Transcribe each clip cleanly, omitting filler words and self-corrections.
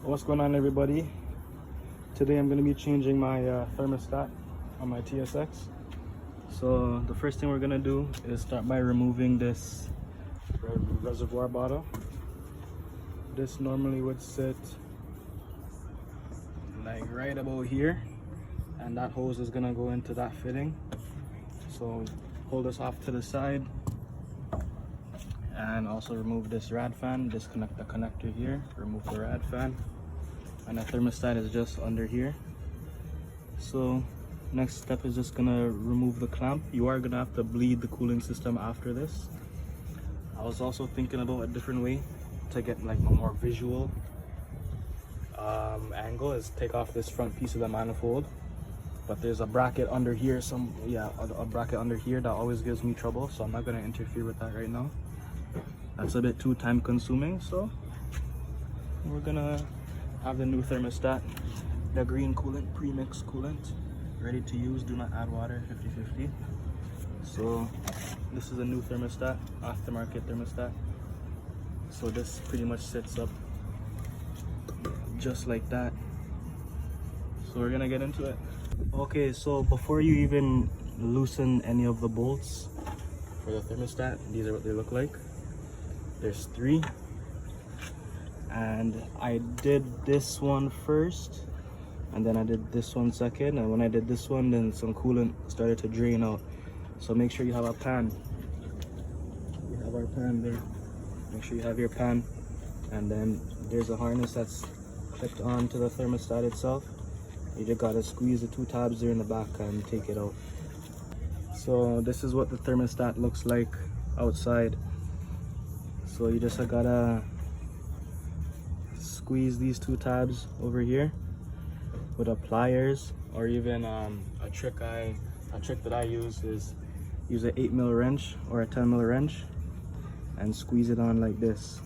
What's going on, everybody? Today I'm going to be changing my thermostat on my TSX. So the first thing we're going to do is start by removing this reservoir bottle. This normally would sit like right about here, and that hose is going to go into that fitting. So pull this off to the side and also remove this rad fan. Disconnect the connector here, remove the rad fan, and the thermostat is just under here. So next step is just gonna remove the clamp. You are gonna have to bleed the cooling system after this. I was also thinking about a different way to get like a more visual angle, is take off this front piece of the manifold. But there's a bracket under here, a bracket under here that always gives me trouble, so I'm not gonna interfere with that right now. That's a bit too time consuming, so we're gonna have the new thermostat, the green coolant, pre-mixed coolant, ready to use. Do not add water, 50-50. So this is a new thermostat, aftermarket thermostat. So this pretty much sits up just like that. So we're gonna get into it. Okay, so before you even loosen any of the bolts for the thermostat, these are what they look like. There's 3, and I did this one first, and then I did this one second, and when I did this one, then some coolant started to drain out. So make sure you have a pan. We have our pan there. Make sure you have your pan, and then there's a harness that's clipped onto the thermostat itself. You just gotta squeeze the 2 tabs there in the back and take it out. So this is what the thermostat looks like outside. So you just gotta squeeze these 2 tabs over here with a pliers, or even a trick that I use is use an 8mm wrench or a 10mm wrench and squeeze it on like this,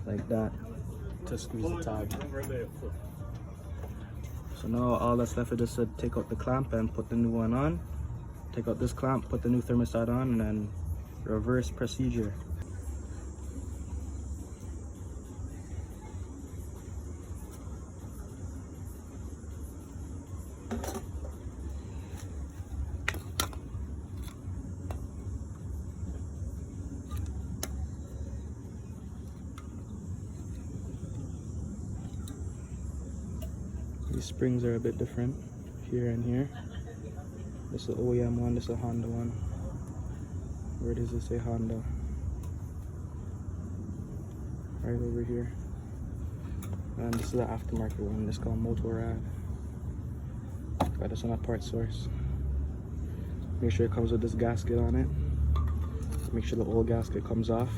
like that, to squeeze the tab. So now all that's left is just to take out the clamp and put the new one on. Take out this clamp, put the new thermostat on, and then reverse procedure. These springs are a bit different here and here. This is the OEM one, this is a Honda one. Where does it say Honda? Right over here. And this is the aftermarket one, this is called Motorrad. Got this on a part source. Make sure it comes with this gasket on it. Make sure the old gasket comes off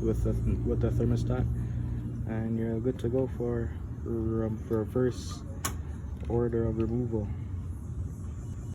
with the thermostat, and you're good to go for reverse order of removal.